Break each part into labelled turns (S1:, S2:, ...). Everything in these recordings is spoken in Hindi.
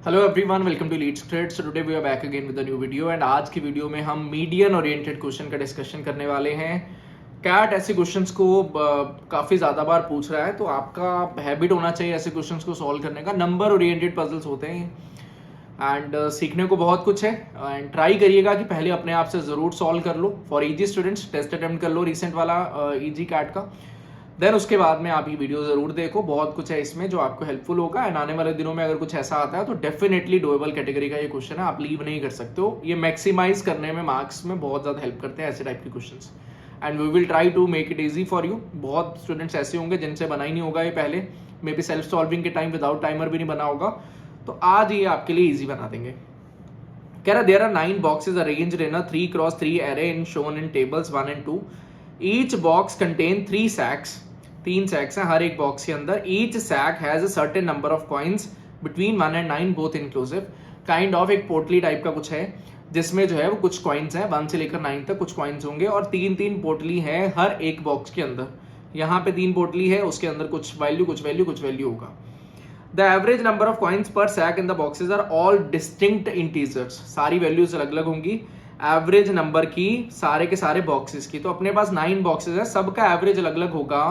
S1: Hello everyone, welcome to leads trade. So today we are back again with a new video and आज की वीडियो में हम मीडियन ओरिएंटेड क्वेश्चन का डिस्कशन करने वाले हैं। कैट ऐसे क्वेश्चंस को काफ़ी ज़्यादा बार पूछ रहा है, तो आपका हैबिट होना चाहिए ऐसे क्वेश्चंस को सॉल्व करने का। नंबर ओरिएंटेड पजल्स होते हैं एंड सीखने को बहुत कुछ है एंड ट्राई करिएगा कि पहले अपने आप से ज़रूर सॉल्व कर लो। For easy students test attempt कर लो रिसेंट वाला ईजी कैट का, देन उसके बाद में आप ये वीडियो जरूर देखो। बहुत कुछ है इसमें जो आपको हेल्पफुल होगा एंड आने वाले दिनों में अगर कुछ ऐसा आता है तो डेफिनेटली डोएबल कैटेगरी का ये क्वेश्चन है, आप लीव नहीं कर सकते हो। ये मैक्सिमाइज करने में मार्क्स में बहुत ज़्यादा हेल्प करते हैं ऐसे टाइप के questions and we will try to make it easy for you. बहुत स्टूडेंट्स ऐसे होंगे जिनसे बना ही नहीं होगा ये पहले, मे बी सेल्फ सॉल्विंग के टाइम विदाउट टाइमर भी नहीं बना होगा, तो आज ये आपके लिए ईजी बना देंगे। कह रहा there are 9 boxes arranged in a 3x3 array in shown in tables 1 and 2. Each box contain 3 sacks. 3 sacks हैं हर एक बॉक्स के अंदर। Each sack has a certain number of coins between 1 and 9 both inclusive. Kind of एक पोटली टाइप का कुछ है जिसमें जो है वो कुछ कॉइन्स हैं, 1 से लेकर 9 तक कुछ कॉइन्स होंगे और 3 पोटली है हर एक बॉक्स के अंदर। यहाँ पे 3 पोटली है, उसके अंदर कुछ वैल्यू होगा। The average number of coins per sack in the boxes are all distinct integers. सारी वैल्यूज अलग अलग होंगी एवरेज नंबर की सारे के सारे बॉक्सेस की। तो अपने पास 9 बॉक्सेस है, सबका एवरेज अलग अलग होगा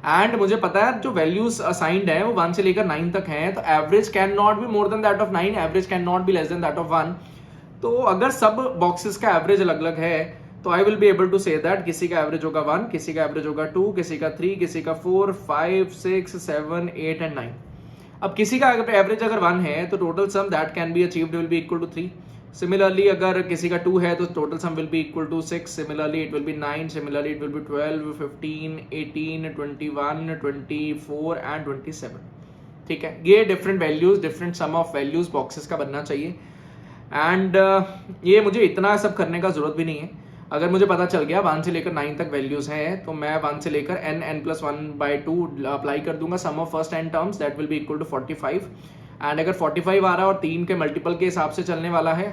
S1: एंड मुझे पता है जो वैल्यूज असाइंड है वो 1 से लेकर 9 तक हैं, तो average can not B more than that of 9, average can not be less than that of 1। तो अगर सब बॉक्सेस का एवरेज अलग अलग है तो I will be able to say that किसी का एवरेज होगा 1, किसी का एवरेज होगा 2, किसी का 3, किसी का 4, 5, 6, 7, 8 एंड 9। अब किसी का एवरेज अगर 1 है तो total sum that can be achieved will be equal to 3। Similarly अगर किसी का 2 है तो total sum will be equal to 6, similarly it will be 9, similarly it will be 12, 15, 18, 21, 24 and 27। ठीक है, ये different values, different sum of values boxes का बनना चाहिए एंड ये मुझे इतना सब करने का जरूरत भी नहीं है। अगर मुझे पता चल गया 1 से लेकर 9 तक वैल्यूज हैं तो मैं 1 से लेकर n+1/2 अप्लाई कर दूंगा sum of first n terms, that will be equal to 45 and अगर 45 आ रहा है और 3 के मल्टीपल के हिसाब से चलने वाला है,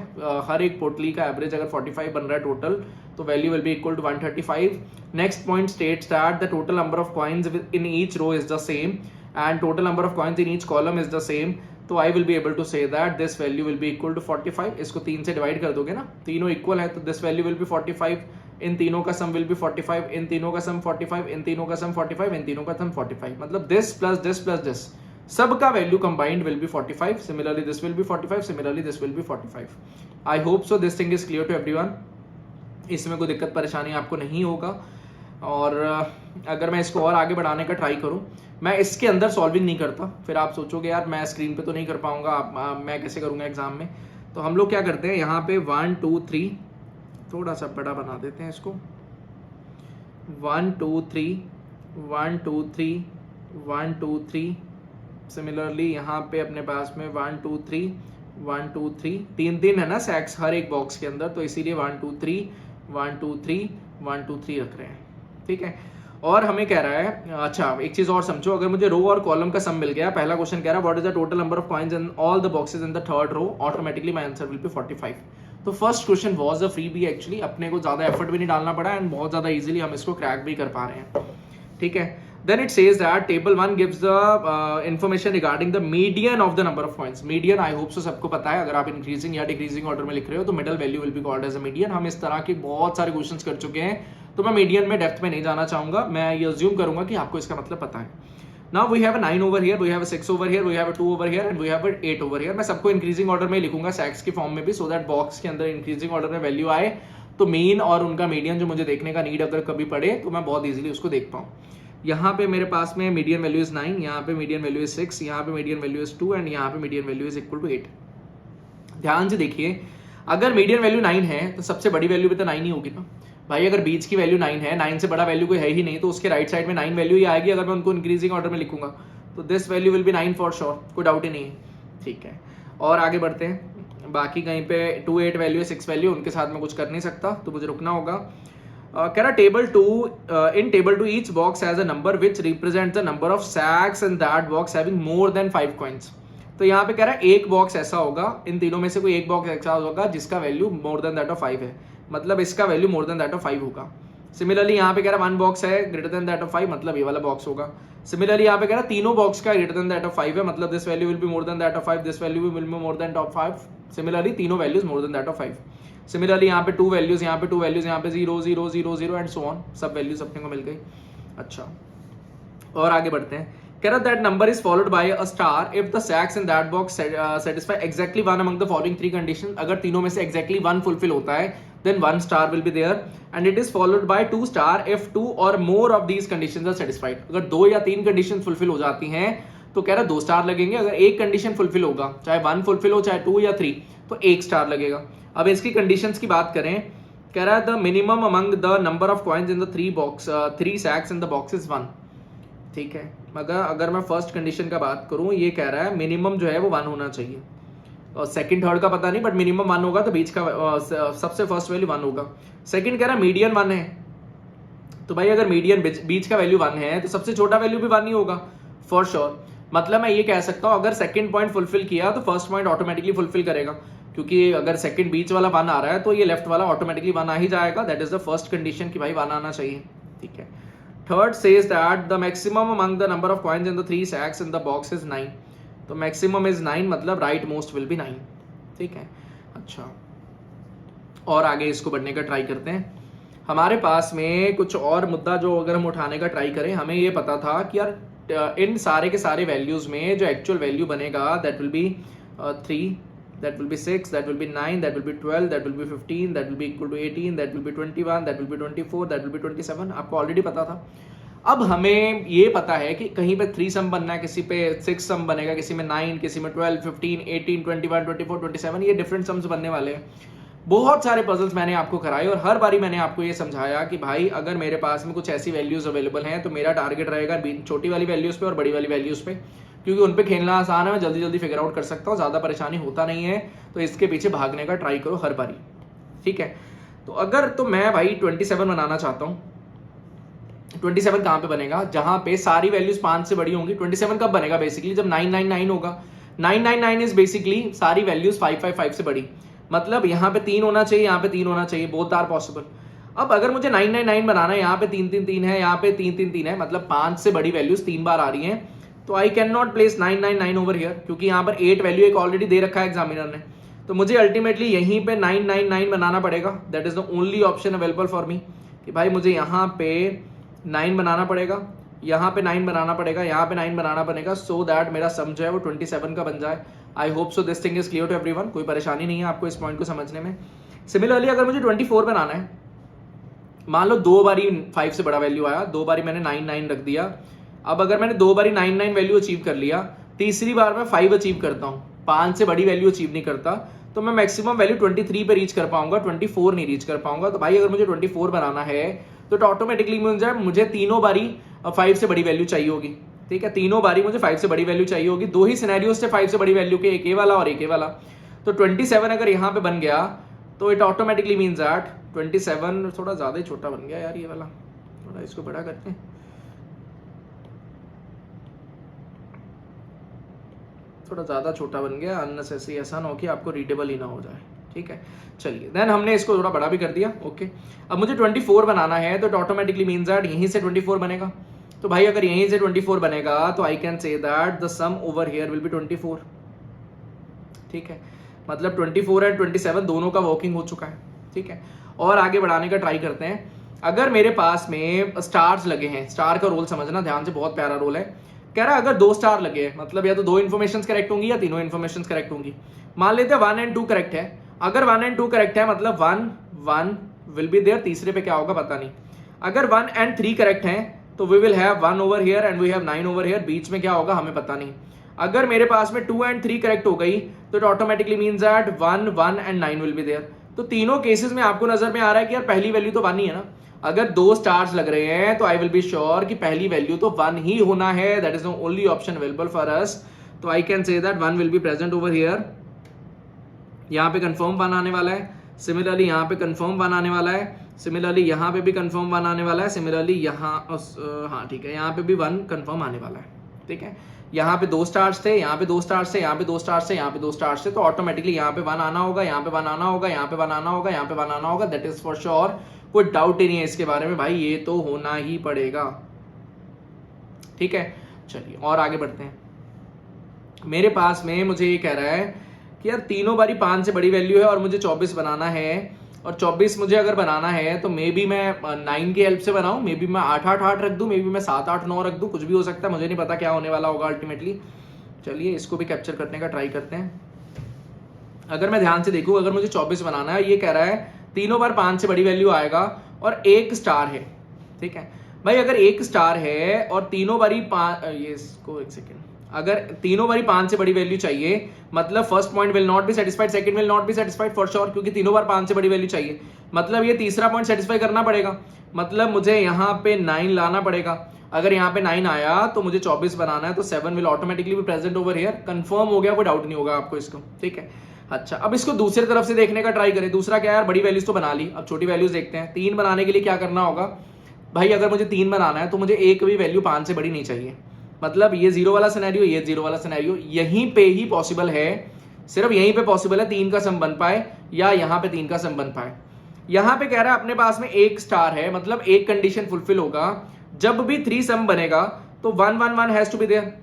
S1: हर एक पोटली का एवरेज अगर 45 बन रहा है टोटल, तो value will be equal to 135। Next point states that the total number of coins in each row is the same and total number of coins in each column is the same. तो I will be able to say that this value will be equal to 45। इसको 3 से डिवाइड कर दोगे ना, तीनों इक्वल है, तो दिस वैल्यू विल बी 45, इन तीनों का सम विल बी 45, इन तीनों का सम 45, इन तीनों का सम 45, इन तीनों का सम 45। मतलब this plus this plus this सबका value combined will be 45। Similarly this will be 45, similarly this will be 45। I hope so this thing is clear to everyone. इसमें कोई दिक्कत परेशानी आपको नहीं होगा और अगर मैं इसको और आगे बढ़ाने का ट्राई करूं, मैं इसके अंदर सॉल्विंग नहीं करता, फिर आप सोचोगे यार मैं स्क्रीन पे तो नहीं कर पाऊंगा, मैं कैसे करूंगा एग्जाम में। तो हम लोग क्या करते हैं, यहाँ पे 1 2 3 थोड़ा सा बड़ा बना देते हैं इसको, 1 2 3 1 2 3 1 2 3। सिमिलरली यहाँ पे अपने पास में 1 2 3 1 2 3, 3 है ना सैक्स हर एक बॉक्स के अंदर, तो इसीलिए 1 2 3 1 2 3 1 2 3 रख रहे हैं। ठीक है, और हमें कह रहा है, अच्छा एक चीज और समझो, अगर मुझे रो और कॉलम का सम मिल गया, पहला क्वेश्चन कह रहा है what is the total number of coins in all the boxes in the third row, automatically my answer will be 45। तो first question was a freebie, actually अपने को ज्यादा एफर्ट भी नहीं डालना पड़ा एंड बहुत ज्यादा इजीली हम इसको क्रैक भी कर पा रहे हैं। ठीक है, then it says that table 1 gives the information regarding the median of the number of coins. median I hope so सबको पता है, अगर आप इंक्रीजिंग या डिक्रीजिंग ऑर्डर में लिख रहे हो तो middle value will be called as a median. हम इस तरह के बहुत सारे क्वेश्चंस कर चुके हैं, तो मैं मीडियन में डेप्थ में नहीं जाना चाहूंगा, मैं ये अज्यूम करूंगा कि आपको इसका मतलब पता है। Now we have a 9 over here, we have a 6 over here, we have a 2 over here and we have a 8 over here. मैं सबको इंक्रीजिंग ऑर्डर में लिखूंगा सैक्स की फॉर्म में भी, सो दैट बॉक्स के अंदर इंक्रीजिंग ऑर्डर में वैल्यू आए तो मीन और उनका मीडियन जो मुझे देखने का नीड अगर कभी पड़े तो मैं बहुत ईजिली उसको देख पाऊँ। यहाँ पे मेरे पास में मीडियन वैल्यू इज 9, यहाँ पे मीडियन वैल्यू इज 6, यहाँ पे मीडियन वैल्यू इज 2 एंड यहाँ पे median value is equal to 8। ध्यान से देखिए, अगर मीडियन वैल्यू 9 है तो सबसे बड़ी वैल्यू भी तो 9 ही होगी ना भाई। अगर बीच की वैल्यू 9 है, 9 से बड़ा वैल्यू कोई है ही नहीं, तो उसके राइट साइड में 9 वैल्यू ही आएगी अगर मैं उनको इंक्रीजिंग ऑर्डर में लिखूंगा, तो this value will be 9 for sure, कोई डाउट ही नहीं है। ठीक है, और आगे बढ़ते हैं। बाकी कहीं पे 2 8 वैल्यू 6 वैल्यू, उनके साथ में कुछ कर नहीं सकता, तो मुझे रुकना होगा। कह रहा table 2, in table 2 each box has a number which represent the number of sacks in that box having more than 5 coins. तो यहाँ पे कह रहा है एक बॉक्स ऐसा होगा, इन तीनों में से कोई एक बॉक्स ऐसा होगा जिसका value more than that of 5 है, मतलब इसका value more than that of 5 होगा। सिमिलरली यहाँ पे कह रहा 1 बॉक्स है ग्रेटर देन दैट ऑफ 5, मतलब ये वाला बॉक्स होगा। सिमिलरली यहाँ पे कह रहा तीनों बॉक्स का ग्रेटर देन दैट ऑफ 5 है, मतलब this value will be more than that of 5, this value will be more than of 5। Similarly तीनों values more than that of 5। Similarly यहाँ पे 2 वैल्यूज, यहाँ पे 2 वैल्यूज, यहाँ पे 0 0 0 0 एंड सो ऑन, सब वैल्यूज अपने को मिल गई। अच्छा, और आगे बढ़ते हैं। कह रहा that number is followed by a star if the sacks in that box satisfy exactly one among the following 3 condition. अगर तीनों में से एग्जैक्टली 1 फुलफिल होता है then 1 star will be there and it is followed by 2 star if 2 or more of these conditions are satisfied। अगर 2 या 3 कंडीशन फुलफिल हो जाती हैं तो कह रहा 2 स्टार लगेंगे। अगर एक कंडीशन फुलफिल होगा, चाहे 1 फुलफिल हो चाहे 2 या 3, तो 1 स्टार लगेगा। अब इसकी कंडीशंस की बात करें, कह रहा है the minimum among the number of coins in the 3 sacks in the box is 1। ठीक है, मगर अगर मैं फर्स्ट कंडीशन का बात करूं, ये कह रहा है मिनिमम जो है वो 1 होना चाहिए, और सेकंड थर्ड का पता नहीं, बट मिनिमम 1 होगा, तो बीच का सबसे फर्स्ट वैल्यू 1 होगा। सेकंड कह रहा है मीडियन 1 है, तो भाई अगर मीडियन बीच का वैल्यू 1 है तो सबसे छोटा वैल्यू भी 1 ही होगा फॉर श्योर। मतलब मैं ये कह सकता हूं अगर सेकंड पॉइंट फुलफिल किया तो फर्स्ट पॉइंट ऑटोमेटिकली फुलफिल करेगा, क्योंकि अगर सेकंड बीच वाला 1 आ रहा है तो ये लेफ्ट वाला ऑटोमेटिकली 1 आ ही जाएगा। That is the first condition कि भाई 1 आना चाहिए। ठीक है, third says that the maximum among the number of coins in the 3 sacks in the box is 9। तो मैक्सिमम इज 9, मतलब राइट मोस्ट विल बी 9। ठीक है, अच्छा, और आगे इसको बढ़ने का ट्राई करते हैं। हमारे पास में कुछ और मुद्दा जो अगर हम उठाने का ट्राई करें, हमें ये पता था कि यार इन सारे के सारे वैल्यूज में जो एक्चुअल वैल्यू बनेगा that will be 3, that will be 6, that will be 9, that will be 12, that will be 15, that will be equal to 18, that will be 21, that will be 24, that will be 27। आपको ऑलरेडी पता था। अब हमें ये पता है कि कहीं पे 3 सम बनना है, किसी पे 6 सम बनेगा, किसी में 9, किसी में 12, 15, 18, 21, 24, 27, ये डिफरेंट सम्स बनने वाले हैं। बहुत सारे पजल्स मैंने आपको कराए और हर बारी मैंने आपको ये समझाया कि भाई अगर मेरे पास में कुछ ऐसी वैल्यूज अवेलेबल हैं तो मेरा टारगेट रहेगा छोटी वाली वैल्यूज पे और बड़ी वाली वैल्यूज पे, क्योंकि उन पे खेलना आसान है, मैं जल्दी जल्दी फिगर आउट कर सकता हूँ, ज़्यादा परेशानी होता नहीं है। तो इसके पीछे भागने का ट्राई करो हर बारी। ठीक है, तो अगर तो मैं भाई 27 बनाना चाहता हूँ। 27 कहाँ पे बनेगा? जहां पे सारी वैल्यूज 5 से बड़ी होंगी। 27 कब बनेगा? बेसिकली जब 999 होगा। 999 इज बेसिकली सारी वैल्यूज 555 से बड़ी, मतलब यहाँ पे 3 होना चाहिए, यहाँ पे 3 होना चाहिए, बोथ आर पॉसिबल। अब अगर मुझे 999 बनाना है, यहाँ पे 3 3 3 है, यहाँ पे 3 3 3 है, मतलब 5 से बड़ी वैल्यूज 3 बार आ रही हैं, तो I can not place 999 over here, क्योंकि यहाँ पर 8 वैल्यू एक ऑलरेडी दे रखा है एग्जामिनर ने, तो मुझे अल्टीमेटली यहीं पे 999 बनाना पड़ेगा। That is the only option available for me, कि भाई मुझे यहाँ पे 9 बनाना पड़ेगा, यहाँ पे 9 बनाना पड़ेगा, यहाँ पे 9 बनाना पड़ेगा, सो दैट मेरा सम जो है वो 27 का बन जाए। I hope so this thing is clear to everyone. कोई परेशानी नहीं है आपको इस पॉइंट को समझने में। सिमिलरली अगर मुझे 24 बनाना है, मान लो 2 बारी 5 से बड़ा वैल्यू आया, 2 बारी मैंने 99 रख दिया। अब अगर मैंने 2 बारी 99 वैल्यू अचीव कर लिया, तीसरी बार मैं 5 अचीव करता हूँ, 5 से बड़ी वैल्यू अचीव नहीं करता, तो मैं मैक्सिमम वैल्यू 23 पे रीच कर पाऊंगा, 24 नहीं रीच कर पाऊंगा। तो भाई अगर मुझे 24 बनाना है तो ऑटोमेटिकली मुझे तीनों बारी 5 से बड़ी वैल्यू चाहिए होगी। ठीक है, तीनों बारी मुझे 5 से बड़ी वैल्यू चाहिए होगी। 2 ही सिनेरियोस से 5 से बड़ी वैल्यू के, एक ए वाला और एक ए वाला। तो 27 अगर यहाँ पे बन गया तो इट ऑटोमेटिकली मीन्स दैट 27 थोड़ा ज्यादा ही छोटा बन गया यार ये वाला, थोड़ा इसको बड़ा करते हैं, थोड़ा ज्यादा छोटा बन गया, अननेसेसरी, ऐसा ना हो कि आपको रीडेबल ही ना हो जाए। ठीक है, चलिए देन हमने इसको थोड़ा बड़ा भी कर दिया। ओके, अब मुझे 24 बनाना है तो ऑटोमेटिकली मीन्स दैट यहीं से 24 बनेगा। तो भाई अगर यहीं से 24 बनेगा तो I can say that the sum over here will be 24। ठीक है, मतलब 24 एंड 27 दोनों का वर्किंग हो चुका है। ठीक है, और आगे बढ़ाने का ट्राई करते हैं। अगर मेरे पास में स्टार्स लगे हैं, स्टार का रोल समझना ध्यान से, बहुत प्यारा रोल है। कह रहा है अगर 2 स्टार लगे हैं, मतलब या तो 2 इन्फॉर्मेशन करेक्ट होंगी या तीनों इन्फॉर्मेशन करेक्ट होंगी। मान लेते हैं 1 एंड 2 करेक्ट है। अगर 1 एंड 2 करेक्ट है मतलब 1 1 विल बी देयर, तीसरे पे क्या होगा पता नहीं। अगर 1 एंड 3 करेक्ट है तो we will have 1 over here and we have 9 over here, बीच में क्या होगा हमें पता नहीं। अगर मेरे पास में 2 एंड 3 करेक्ट हो गई तो it automatically means that 1 1 and 9 will be there. तो तीनों केसेस में आपको नजर में आ रहा है कि यार पहली वैल्यू तो 1 ही है ना। अगर 2 स्टार्स लग रहे हैं तो आई विल बी श्योर कि पहली वैल्यू तो 1 ही होना है। That is the only option available for us. तो I can say that 1 will be present over here. यहाँ पे कंफर्म 1 आने वाला है, सिमिलरली यहाँ पे कंफर्म 1 आने वाला है, सिमिलरली यहाँ पे भी कंफर्म 1 आने वाला है, सिमिलरली यहाँ हाँ ठीक है, यहाँ पे भी 1 कंफर्म आने वाला है। ठीक है, यहाँ पे 2 स्टार्स थे, यहाँ पे 2 स्टार्स थे, यहाँ पे 2 स्टार्स थे, यहाँ पे 2 स्टार्स थे, तो ऑटोमेटिकली यहाँ पे 1 आना होगा, यहाँ पे 1 आना होगा, यहाँ पे 1 आना होगा, यहाँ पे 1 आना होगा। दैट इज फॉर श्योर कोई डाउट ही नहीं है इसके बारे में भाई, ये तो होना ही पड़ेगा। ठीक है, चलिए और आगे बढ़ते हैं। मेरे पास में मुझे ये कह रहा है कि यार तीनों बारी 5 से बड़ी वैल्यू है और मुझे 24 बनाना है, और 24 मुझे अगर बनाना है तो मे बी मैं 9 की हेल्प से बनाऊं, मे बी मैं 8 8 8 रख दूं, मे बी मैं 7 8 9 रख दूं, कुछ भी हो सकता है, मुझे नहीं पता क्या होने वाला होगा अल्टीमेटली। चलिए इसको भी कैप्चर करने का ट्राई करते हैं। अगर मैं ध्यान से देखूं, अगर मुझे 24 बनाना है, ये कह रहा है तीनों बार 5 से बड़ी वैल्यू आएगा और एक स्टार है। ठीक है भाई, अगर एक स्टार है और तीनों बारी ये इसको एक सेकेंड, अगर तीनों बारी 5 से बड़ी वैल्यू चाहिए, मतलब first point will not be satisfied, second will not be satisfied for sure, क्योंकि तीनों बार 5 से बड़ी वैल्यू चाहिए, मतलब ये तीसरा पॉइंट सेटिस्फाई करना पड़ेगा, मतलब मुझे यहाँ पे 9 लाना पड़ेगा। अगर यहाँ पे 9 आया तो मुझे 24 बनाना है, तो 7 विल ऑटोमेटिकली भी प्रेजेंट ओवर हियर। कंफर्म हो गया, कोई डाउट नहीं होगा आपको इसको। ठीक है, अच्छा अब इसको दूसरी तरफ से देखने का ट्राई करें। दूसरा क्या है यार, बड़ी वैल्यूज तो बना ली, अब छोटी वैल्यूज देखते हैं। 3 बनाने के लिए क्या करना होगा भाई, अगर मुझे 3 बनाना है तो मुझे एक भी वैल्यू 5 से बड़ी नहीं चाहिए, मतलब ये 0 वाला सिनेरियो, ये 0 वाला सिनेरियो यहीं पे ही पॉसिबल है, सिर्फ यहीं पे पॉसिबल है 3 का सम बन पाए या यहाँ पे 3 का सम बन पाए। यहाँ पे कह रहा है अपने पास में एक स्टार है, मतलब एक कंडीशन फुलफिल होगा, जब भी 3 सम बनेगा तो 1 1 1 हैज टू बी देयर।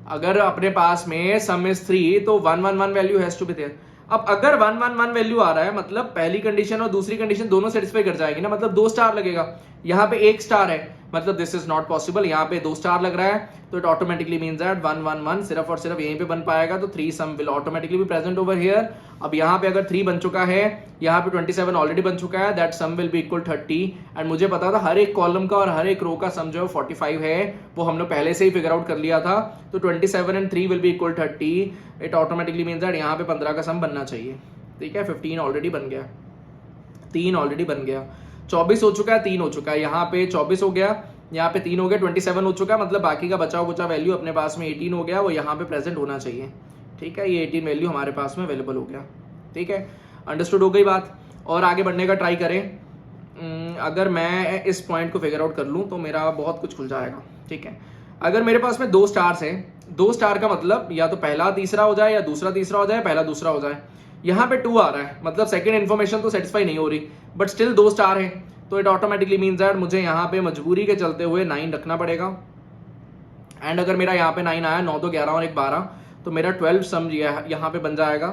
S1: अगर अपने पास में सम इज 3 तो 1 1 1 value has to be there. अब अगर 1 1 1 वैल्यू आ रहा है, मतलब पहली कंडीशन और दूसरी कंडीशन दोनों सेटिस्फाई कर जाएगी ना, मतलब 2 स्टार लगेगा। यहाँ पे 1 स्टार है, मतलब दिस इज नॉट पॉसिबल। यहाँ पे 2 स्टार लग रहा है, तो इट ऑटोमेटिकली मींस दैट 1 1 1 सिर्फ और सिर्फ यहीं पे बन पाएगा, तो 3 sum will automatically be present over here. अब यहाँ पे अगर 3 बन चुका है, यहाँ पे 27 ऑलरेडी बन चुका है, that sum will be equal 30। And मुझे पता था हर एक कॉलम का और हर एक रो का सम जो है 45 है, वो हम लोग पहले से ही फिगर आउट कर लिया था। तो 27 and 3 will be equal 30। It automatically means that यहाँ पे 15 का सम बनना चाहिए। ठीक है, 15 ऑलरेडी बन गया, 3 ऑलरेडी बन गया, 24 हो चुका है, 3 हो चुका है, यहाँ पे 24 हो गया, यहाँ पे 3 हो गया, 27 हो चुका है, मतलब बाकी का बचा कुचा वैल्यू अपने पास में 18 हो गया, वो यहाँ पे प्रेजेंट होना चाहिए। ठीक है, ये 18 वैल्यू हमारे पास में अवेलेबल हो गया। ठीक है, अंडरस्टूड हो गई बात। और आगे बढ़ने का ट्राई करें। अगर मैं इस पॉइंट को फिगर आउट कर लूँ तो मेरा बहुत कुछ खुल जाएगा। ठीक है, अगर मेरे पास में 2 स्टार्स है, 2 स्टार का मतलब या तो पहला तीसरा हो जाए या दूसरा तीसरा हो जाए, पहला दूसरा हो जाए। यहाँ पे 2 आ रहा है, मतलब सेकंड इन्फॉर्मेशन तो सेटिस्फाई नहीं हो रही, बट स्टिल 2 स्टार है, तो इट ऑटोमेटिकली मीन्स दैट मुझे यहाँ पे मजबूरी के चलते हुए 9 रखना पड़ेगा। एंड अगर मेरा यहाँ पे 9 आया, 9 तो 11 और 1 12, तो मेरा 12 सम यहाँ पे बन जाएगा।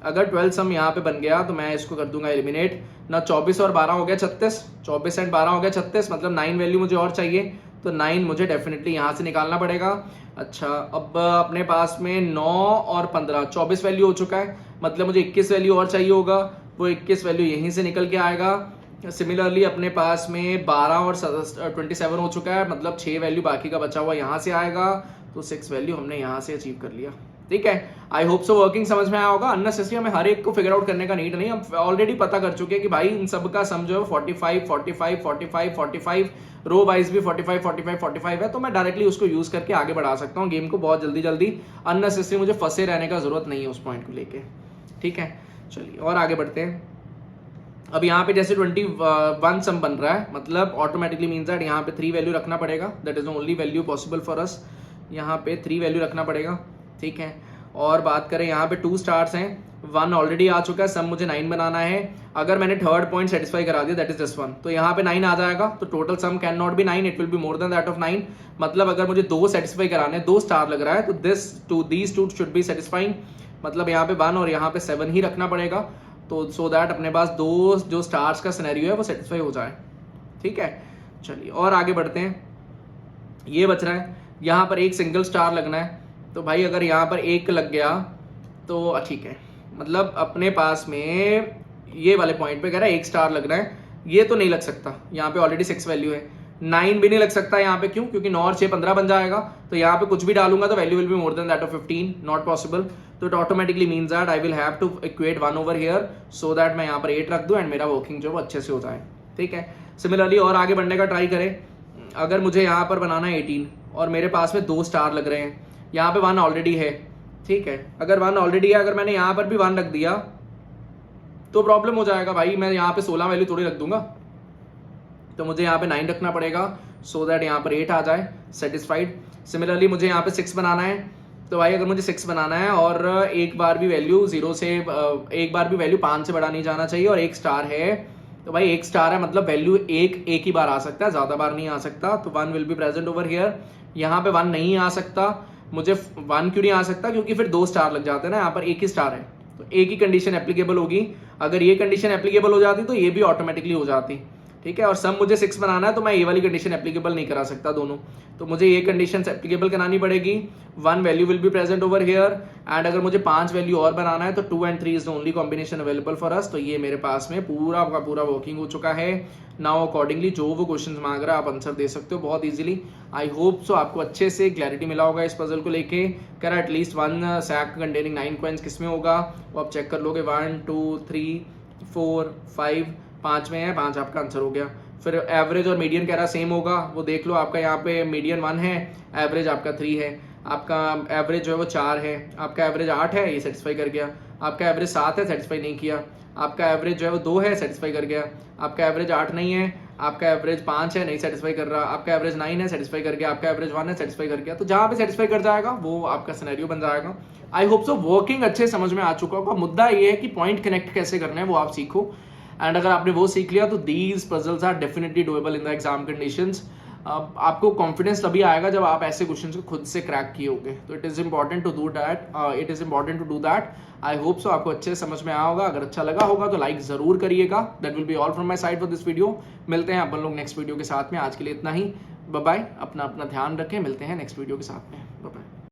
S1: अगर 12 सम यहाँ पे बन गया तो मैं इसको कर दूंगा एलिमिनेट ना। 24 और 12 हो गया 36, 24 एंड 12 हो गया 36, मतलब 9 वैल्यू मुझे और चाहिए, तो 9 मुझे डेफिनेटली यहाँ से निकालना पड़ेगा। अच्छा, अब अपने पास में 9 और 15 24 वैल्यू हो चुका है, मतलब मुझे 21 वैल्यू और चाहिए होगा, वो 21 वैल्यू यहीं से निकल के आएगा। सिमिलरली अपने पास में 12 और 27 हो चुका है, मतलब 6 वैल्यू बाकी का बचा हुआ यहाँ से आएगा, तो 6 वैल्यू हमने यहाँ से अचीव कर लिया। ठीक है, आई होप सो वर्किंग समझ में आया होगा। अननेसेसरी हमें हर एक को फिगर आउट करने का नीड नहीं, हम ऑलरेडी पता कर चुके हैं कि भाई इन सब का सम जो है 45 45 45 45, रो वाइज भी 45 45 45 है, तो मैं डायरेक्टली उसको यूज करके आगे बढ़ा सकता हूँ गेम को बहुत जल्दी जल्दी। अननेसेसरी मुझे फंसे रहने का जरूरत नहीं है उस पॉइंट को लेके। ठीक है, चलिए और आगे बढ़ते हैं। अब यहाँ पे जैसे 21 सम बन रहा है, मतलब ऑटोमेटिकली मीन्स दैट यहाँ पे 3 वैल्यू रखना पड़ेगा, that is the only value possible for us. यहाँ पे 3 वैल्यू रखना पड़ेगा। ठीक है, और बात करें यहाँ पे 2 स्टार्स हैं, 1 ऑलरेडी आ चुका है, सम मुझे 9 बनाना है। अगर मैंने थर्ड पॉइंट सेटिस्फाई करा दिया, दैट इज दिस वन, तो यहाँ पे 9 आ जाएगा, तो total sum can not be 9, it will be more than that of 9। मतलब अगर मुझे 2 सेटिस्फाई कराने, 2 स्टार लग रहा है, तो these two should be satisfying, मतलब यहाँ पे 1 और यहाँ पे 7 ही रखना पड़ेगा, तो सो दैट अपने पास 2 जो स्टार्स का सिनेरियो है वो सेटिस्फाई हो जाए। ठीक है, चलिए और आगे बढ़ते हैं। ये बच रहा है, यहाँ पर एक सिंगल स्टार लगना है, तो भाई अगर यहाँ पर 1 लग गया तो ठीक है, मतलब अपने पास में ये वाले पॉइंट पे कह रहा है 1 स्टार लगना है, ये तो नहीं लग सकता, यहाँ पे ऑलरेडी 6 वैल्यू है। 9 भी नहीं लग सकता यहाँ पे, क्यों? क्योंकि 9 और 6 15 बन जाएगा, तो यहाँ पे कुछ भी डालूंगा तो value will be more than that of 15, not possible. तो it automatically means that I will have to equate 1 over here, so that मैं यहाँ पर 8 रख दूं एंड मेरा वर्किंग जो वो अच्छे से हो जाए। ठीक है, सिमिलरली और आगे बढ़ने का ट्राई करें। अगर मुझे यहाँ पर बनाना है 18 और मेरे पास में 2 स्टार लग रहे हैं, यहाँ पे 1 ऑलरेडी है। ठीक है, अगर 1 ऑलरेडी है, अगर मैंने यहाँ पर भी 1 रख दिया तो प्रॉब्लम हो जाएगा भाई, मैं यहाँ पे 16 वैल्यू थोड़ी रख दूंगा, तो मुझे यहाँ पे 9 रखना पड़ेगा, सो दैट यहाँ पर 8 आ जाए, सेटिस्फाइड। सिमिलरली मुझे यहाँ पे 6 बनाना है, तो भाई अगर मुझे 6 बनाना है और एक बार भी वैल्यू 0 से एक बार भी वैल्यू 5 से बड़ा नहीं जाना चाहिए और 1 स्टार है, तो भाई एक स्टार है मतलब वैल्यू एक ही बार आ सकता है, ज्यादा बार नहीं आ सकता, तो 1 will be present over here. यहाँ पे 1 नहीं आ सकता, मुझे 1 क्यों नहीं आ सकता, क्योंकि फिर 2 स्टार लग जाते हैं ना, यहाँ पर एक ही स्टार है, तो एक ही कंडीशन एप्लीकेबल होगी। अगर ये कंडीशन एप्लीकेबल हो जाती तो ये भी ऑटोमेटिकली हो जाती, ठीक है। और सम मुझे 6 बनाना है तो मैं ये वाली कंडीशन एप्लीकेबल नहीं करा सकता दोनों, तो मुझे ये कंडीशन एप्लीकेबल करानी पड़ेगी। 1 value will be present over here, and अगर मुझे 5 वैल्यू और बनाना है तो 2 and 3 is the only combination available for us. तो ये मेरे पास में पूरा का पूरा वर्किंग हो चुका है। नाउ अकॉर्डिंगली जो वो क्वेश्चन मांग रहा है आप आंसर दे सकते हो बहुत इजीली। आई होप सो आपको अच्छे से क्लैरिटी मिला होगा इस पजल को लेके। कह रहा एटलीस्ट 1 सैक कंटेनिंग 9 कॉइन्स किस में होगा वो आप चेक कर लोगे। 1 2 3 4 5 5 में है, 5 आपका आंसर हो गया। फिर एवरेज और मीडियन कह रहा सेम होगा, वो देख लो। आपका यहाँ पे मीडियन 1 है, एवरेज आपका 3 है, आपका एवरेज जो है वो 4 है, आपका एवरेज 8 है, ये सेटिस्फाई कर गया। आपका एवरेज 7 है, सेटिस्फाई नहीं किया। आपका एवरेज जो है वो 2 है, सेटिस्फाई कर गया। आपका एवरेज 8 नहीं है, आपका एवरेज 5 है, नहीं सेटिस्फाई कर रहा। आपका एवरेज 9 है, सेटिस्फाई कर गया। आपका एवरेज 1 है, सेटिस्फाई कर गया। तो जहाँ पे सेटिस्फाई कर जाएगा वो आपका सिनेरियो बन जाएगा। आई होप सो वर्किंग अच्छे समझ में आ चुका होगा। मुद्दा ये है कि पॉइंट कनेक्ट कैसे करना है वो आप सीखो, एंड अगर आपने वो सीख लिया तो these puzzles are definitely doable in the exam conditions. आपको कॉन्फिडेंस तभी आएगा जब आप ऐसे क्वेश्चंस को खुद से क्रैक किए होगे। तो it is important to do that. I hope so आपको अच्छे से समझ में आया होगा। अगर अच्छा लगा होगा तो लाइक जरूर करिएगा। That will be all from my side for this video. मिलते हैं अपन लोग नेक्स्ट वीडियो के साथ में। आज के लिए इतना ही, बाय बाय। अपना ध्यान रखें, मिलते हैं नेक्स्ट वीडियो के साथ में। बाय।